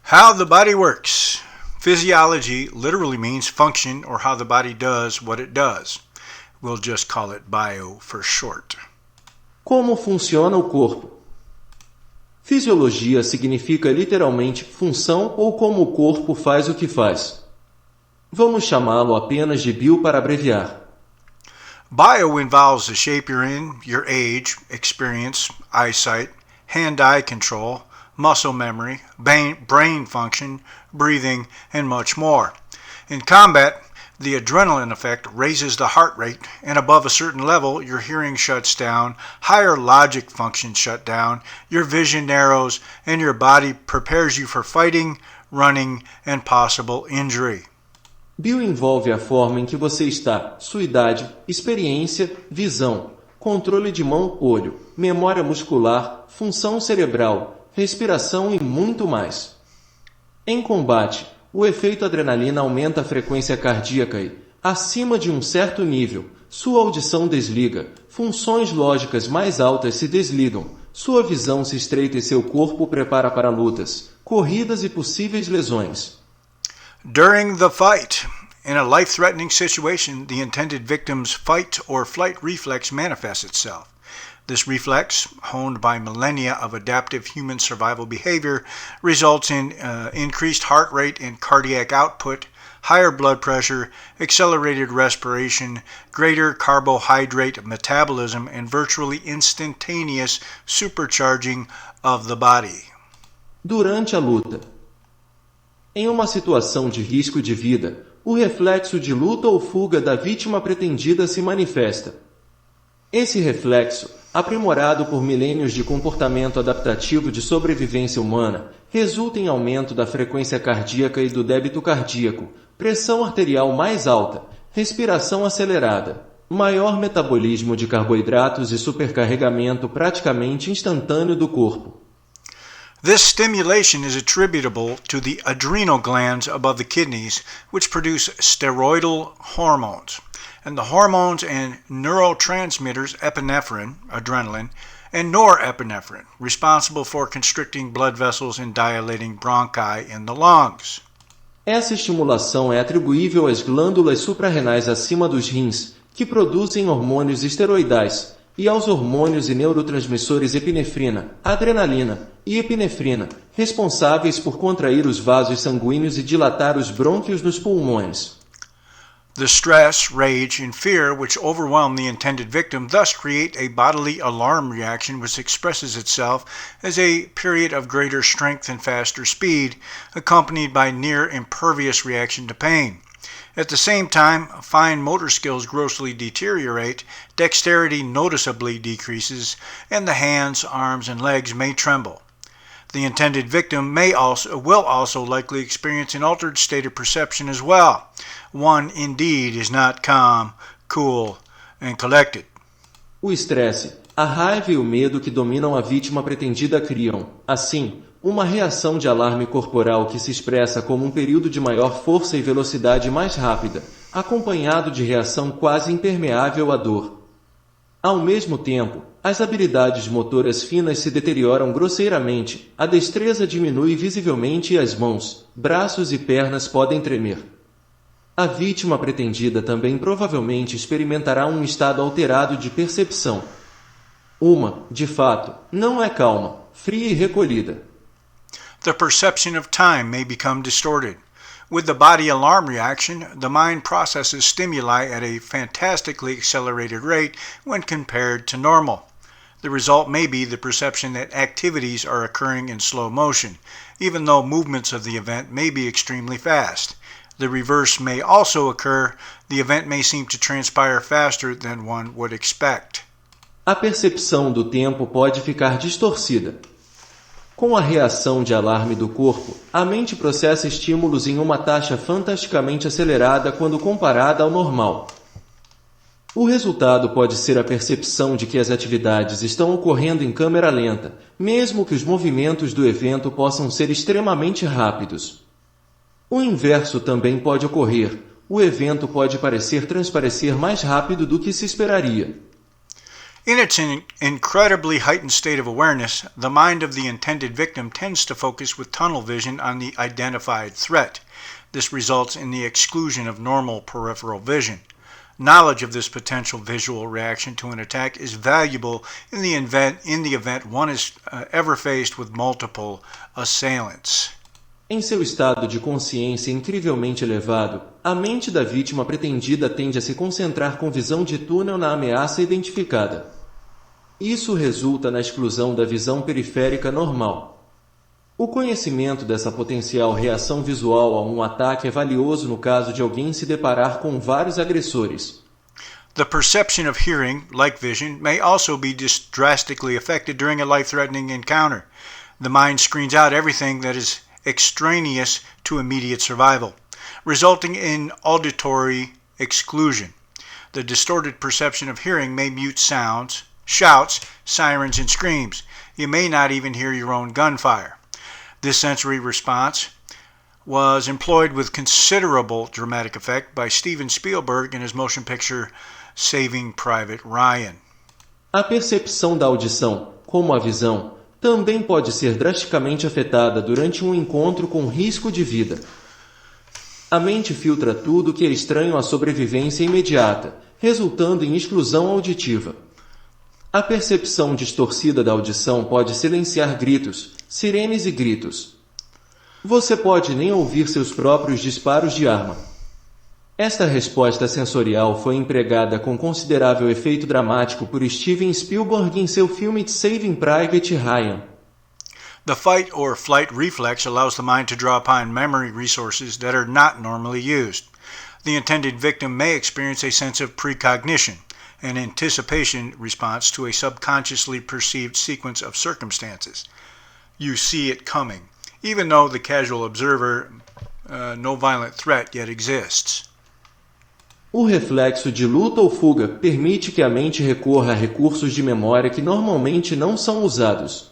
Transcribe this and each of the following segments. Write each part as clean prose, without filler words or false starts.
How the body works. Physiology literally means function or how the body does what it does. We'll just call it bio for short. Como funciona o corpo? Fisiologia significa literalmente função ou como o corpo faz o que faz. Vamos chamá-lo apenas de bio para abreviar. Bio involves the shape you're in, your age, experience, eyesight, hand-eye control, muscle memory, brain function, breathing, and much more. In combat, the adrenaline effect raises the heart rate, and above a certain level, your hearing shuts down, higher logic functions shut down, your vision narrows, and your body prepares you for fighting, running, and possible injury. Bio envolve a forma em que você está, sua idade, experiência, visão, controle de mão-olho, memória muscular, função cerebral, respiração e muito mais. Em combate, o efeito adrenalina aumenta a frequência cardíaca e, acima de um certo nível, sua audição desliga, funções lógicas mais altas se desligam, sua visão se estreita e seu corpo prepara para lutas, corridas e possíveis lesões. During the fight, in a life-threatening situation, the intended victim's fight or flight reflex manifests itself. This reflex, honed by millennia of adaptive human survival behavior, results in increased heart rate and cardiac output, higher blood pressure, accelerated respiration, greater carbohydrate metabolism, and virtually instantaneous supercharging of the body. Durante a luta. Em uma situação de risco de vida, o reflexo de luta ou fuga da vítima pretendida se manifesta. Esse reflexo, aprimorado por milênios de comportamento adaptativo de sobrevivência humana, resulta em aumento da frequência cardíaca e do débito cardíaco, pressão arterial mais alta, respiração acelerada, maior metabolismo de carboidratos e supercarregamento praticamente instantâneo do corpo. This stimulation is attributable to the adrenal glands above the kidneys, which produce steroidal hormones, and the hormones and neurotransmitters epinephrine, adrenaline, and norepinephrine, responsible for constricting blood vessels and dilating bronchi in the lungs. Essa estimulação é atribuível às glândulas suprarrenais acima dos rins, que produzem hormônios esteroidais, e aos hormônios e neurotransmissores epinefrina, adrenalina e epinefrina, responsáveis por contrair os vasos sanguíneos e dilatar os brônquios nos pulmões. The stress, rage, and fear which overwhelm the intended victim thus create a bodily alarm reaction which expresses itself as a period of greater strength and faster speed, accompanied by near impervious reaction to pain. At the same time, fine motor skills grossly deteriorate, dexterity noticeably decreases, and the hands, arms, and legs may tremble. The intended victim will also likely experience an altered state of perception as well. One indeed is not calm, cool, and collected. O estresse, a raiva e o medo que dominam a vítima pretendida criam, assim, uma reação de alarme corporal que se expressa como um período de maior força e velocidade mais rápida, acompanhado de reação quase impermeável à dor. Ao mesmo tempo, as habilidades motoras finas se deterioram grosseiramente, a destreza diminui visivelmente e as mãos, braços e pernas podem tremer. A vítima pretendida também provavelmente experimentará um estado alterado de percepção, De fato, não é calma, fria e recolhida. The perception of time may become distorted. With the body alarm reaction, the mind processes stimuli at a fantastically accelerated rate when compared to normal. The result may be the perception that activities are occurring in slow motion, even though movements of the event may be extremely fast. The reverse may also occur. The event may seem to transpire faster than one would expect. A percepção do tempo pode ficar distorcida. Com a reação de alarme do corpo, a mente processa estímulos em uma taxa fantasticamente acelerada quando comparada ao normal. O resultado pode ser a percepção de que as atividades estão ocorrendo em câmera lenta, mesmo que os movimentos do evento possam ser extremamente rápidos. O inverso também pode ocorrer. O evento pode parecer transparecer mais rápido do que se esperaria. In its incredibly heightened state of awareness, the mind of the intended victim tends to focus with tunnel vision on the identified threat. This results in the exclusion of normal peripheral vision. Knowledge of this potential visual reaction to an attack is valuable in the event one is ever faced with multiple assailants. Em seu estado de consciência incrivelmente elevado, a mente da vítima pretendida tende a se concentrar com visão de túnel na ameaça identificada. Isso resulta na exclusão da visão periférica normal. O conhecimento dessa potencial reação visual a um ataque é valioso no caso de alguém se deparar com vários agressores. The perception of hearing, like vision, may also be drastically affected during a life-threatening encounter. The mind screens out everything that is extraneous to immediate survival, resulting in auditory exclusion. The distorted perception of hearing may mute sounds, shouts, sirens, and screams. You may not even hear your own gunfire. This sensory response was employed with considerable dramatic effect by Steven Spielberg in his motion picture Saving Private Ryan. A percepção da audição, como a visão, também pode ser drasticamente afetada durante um encontro com risco de vida. A mente filtra tudo que é estranho à sobrevivência imediata, resultando em exclusão auditiva. A percepção distorcida da audição pode silenciar gritos, sirenes e gritos. Você pode nem ouvir seus próprios disparos de arma. Esta resposta sensorial foi empregada com considerável efeito dramático por Steven Spielberg em seu filme Saving Private Ryan. The fight or flight reflex allows the mind to draw upon memory resources that are not normally used. The intended victim may experience a sense of precognition, an anticipation response to a subconsciously perceived sequence of circumstances. You see it coming, even though the casual observer, no violent threat yet exists. O reflexo de luta ou fuga permite que a mente recorra a recursos de memória que normalmente não são usados.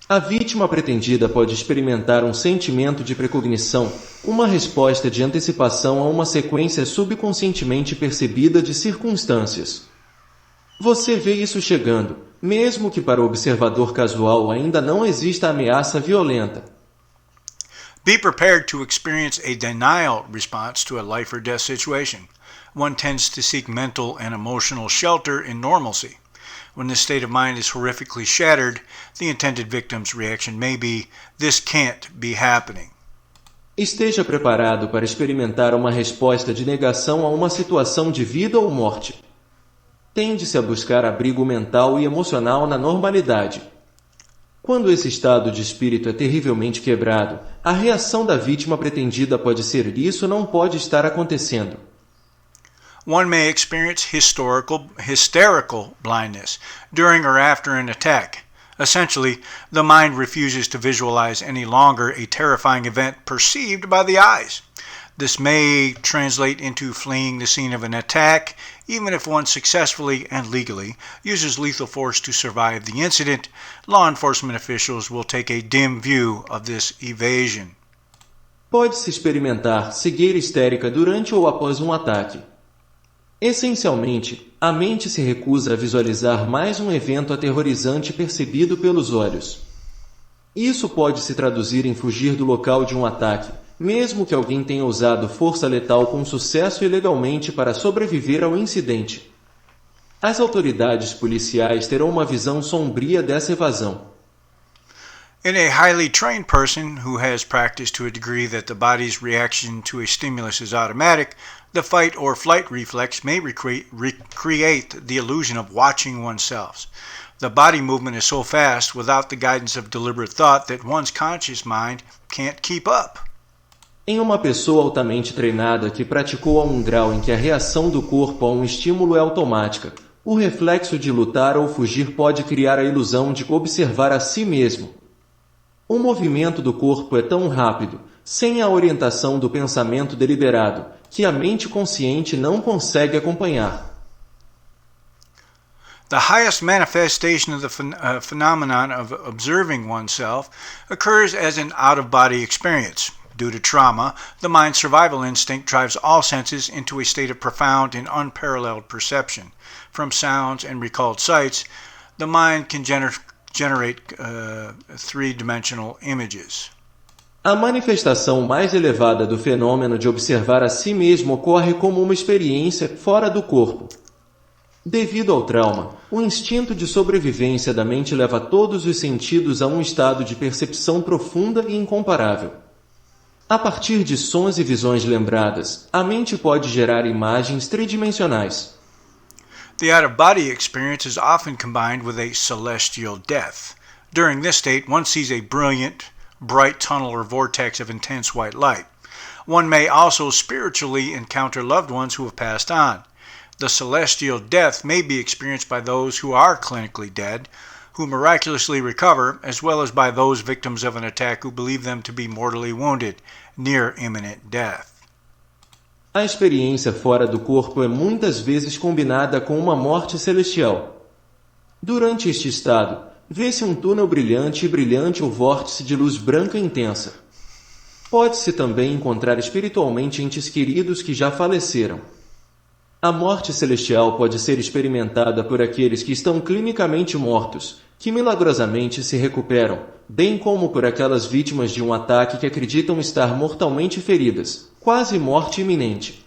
A vítima pretendida pode experimentar um sentimento de precognição, uma resposta de antecipação a uma sequência subconscientemente percebida de circunstâncias. Você vê isso chegando, mesmo que para o observador casual ainda não exista ameaça violenta. Be prepared to experience a denial response to a life or death situation. One tends to seek mental and emotional shelter in normalcy. When this state of mind is horrifically shattered, the intended victim's reaction may be, "This can't be happening." Esteja preparado para experimentar uma resposta de negação a uma situação de vida ou morte. Tende-se a buscar abrigo mental e emocional na normalidade. Quando esse estado de espírito é terrivelmente quebrado, a reação da vítima pretendida pode ser: "Isso não pode estar acontecendo." One may experience hysterical blindness during or after an attack. Essentially, the mind refuses to visualize any longer a terrifying event perceived by the eyes. This may translate into fleeing the scene of an attack, even if one successfully and legally uses lethal force to survive the incident. Law enforcement officials will take a dim view of this evasion. Pode-se experimentar cegueira histérica durante ou após um ataque. Essencialmente, a mente se recusa a visualizar mais um evento aterrorizante percebido pelos olhos. Isso pode se traduzir em fugir do local de um ataque, mesmo que alguém tenha usado força letal com sucesso e legalmente para sobreviver ao incidente. As autoridades policiais terão uma visão sombria dessa evasão. In a highly trained person who has practiced to a degree that the body's reaction to a stimulus is automatic, the fight or flight reflex may recreate the illusion of watching oneself. The body movement is so fast without the guidance of deliberate thought that one's conscious mind can't keep up. Em uma pessoa altamente treinada que praticou a um grau em que a reação do corpo a um estímulo é automática, o reflexo de lutar ou fugir pode criar a ilusão de observar a si mesmo. O movimento do corpo é tão rápido, sem a orientação do pensamento deliberado, que a mente consciente não consegue acompanhar. The highest manifestation of the phenomenon of observing oneself occurs as an out-of-body experience. Due to trauma, the mind's survival instinct drives all senses into a state of profound and unparalleled perception. From sounds and recalled sights, the mind can generate three-dimensional images. A manifestação mais elevada do fenômeno de observar a si mesmo ocorre como uma experiência fora do corpo. Devido ao trauma, o instinto de sobrevivência da mente leva todos os sentidos a um estado de percepção profunda e incomparável. A partir de sons e visões lembradas, a mente pode gerar imagens tridimensionais. The out-of-body experience is often combined with a celestial death. During this state, one sees a brilliant, bright tunnel or vortex of intense white light. One may also spiritually encounter loved ones who have passed on. The celestial death may be experienced by those who are clinically dead, who miraculously recover, as well as by those victims of an attack who believe them to be mortally wounded, near imminent death. A experiência fora do corpo é muitas vezes combinada com uma morte celestial. Durante este estado, vê-se um túnel brilhante e brilhante ou vórtice de luz branca intensa. Pode-se também encontrar espiritualmente entes queridos que já faleceram. A morte celestial pode ser experimentada por aqueles que estão clinicamente mortos, que milagrosamente se recuperam, bem como por aquelas vítimas de um ataque que acreditam estar mortalmente feridas, quase morte iminente.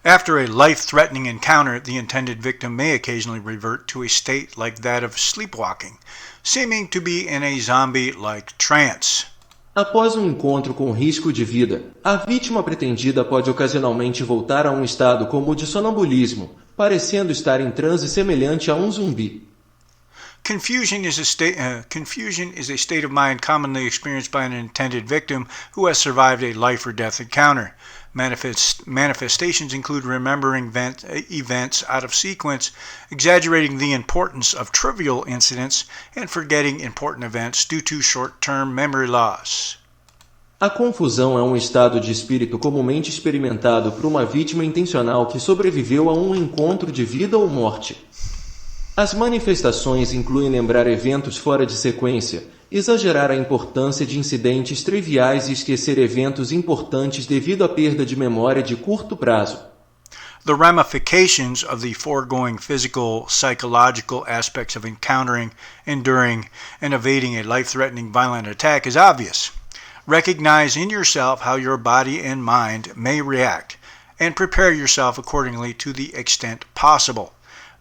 After a life-threatening encounter, the intended victim may occasionally revert to a state like that of sleepwalking, seeming to be in a zombie-like trance. Após um encontro com risco de vida, a vítima pretendida pode ocasionalmente voltar a um estado como o de sonambulismo, parecendo estar em transe semelhante a um zumbi. Confusion is a state of mind commonly experienced by an intended victim who has survived a life or death encounter. Manifestations include remembering events out of sequence, exaggerating the importance of trivial incidents, and forgetting important events due to short-term memory loss. A confusão é um estado de espírito comumente experimentado por uma vítima intencional que sobreviveu a um encontro de vida ou morte. As manifestações incluem lembrar eventos fora de sequência, exagerar a importância de incidentes triviais e esquecer eventos importantes devido à perda de memória de curto prazo. The ramifications of the foregoing physical, psychological aspects of encountering, enduring, and evading a life-threatening violent attack is obvious. Recognize in yourself how your body and mind may react, and prepare yourself accordingly to the extent possible.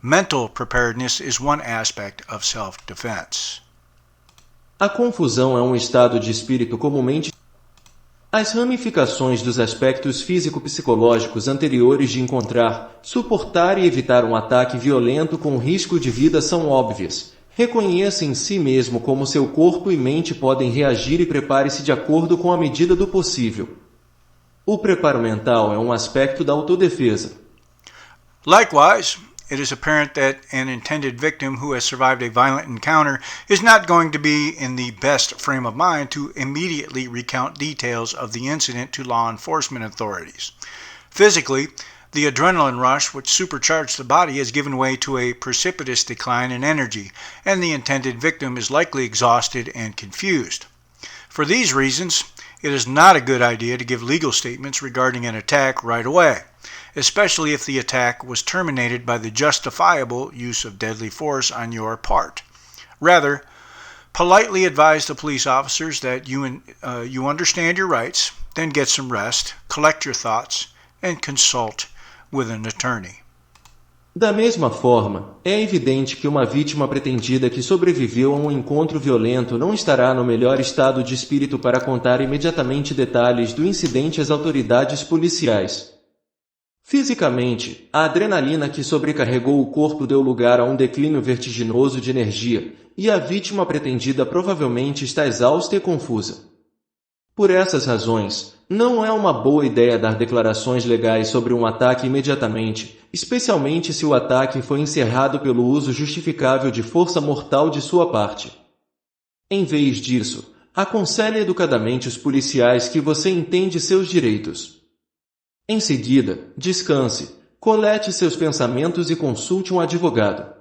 Mental preparedness is one aspect of self-defense. A confusão é um estado de espírito comumente. As ramificações dos aspectos físico-psicológicos anteriores de encontrar, suportar e evitar um ataque violento com risco de vida são óbvias. Reconheça em si mesmo como seu corpo e mente podem reagir e prepare-se de acordo com a medida do possível. O preparo mental é um aspecto da autodefesa. Likewise, it is apparent that an intended victim who has survived a violent encounter is not going to be in the best frame of mind to immediately recount details of the incident to law enforcement authorities. Physically, the adrenaline rush which supercharged the body has given way to a precipitous decline in energy, and the intended victim is likely exhausted and confused. For these reasons, it is not a good idea to give legal statements regarding an attack right away, especially if the attack was terminated by the justifiable use of deadly force on your part. Rather, politely advise the police officers that you understand your rights, then get some rest, collect your thoughts, and consult with an attorney. Da mesma forma, é evidente que uma vítima pretendida que sobreviveu a um encontro violento não estará no melhor estado de espírito para contar imediatamente detalhes do incidente às autoridades policiais. Fisicamente, a adrenalina que sobrecarregou o corpo deu lugar a um declínio vertiginoso de energia, e a vítima pretendida provavelmente está exausta e confusa. Por essas razões, não é uma boa ideia dar declarações legais sobre um ataque imediatamente, especialmente se o ataque foi encerrado pelo uso justificável de força mortal de sua parte. Em vez disso, aconselhe educadamente os policiais que você entende seus direitos. Em seguida, descanse, colete seus pensamentos e consulte um advogado.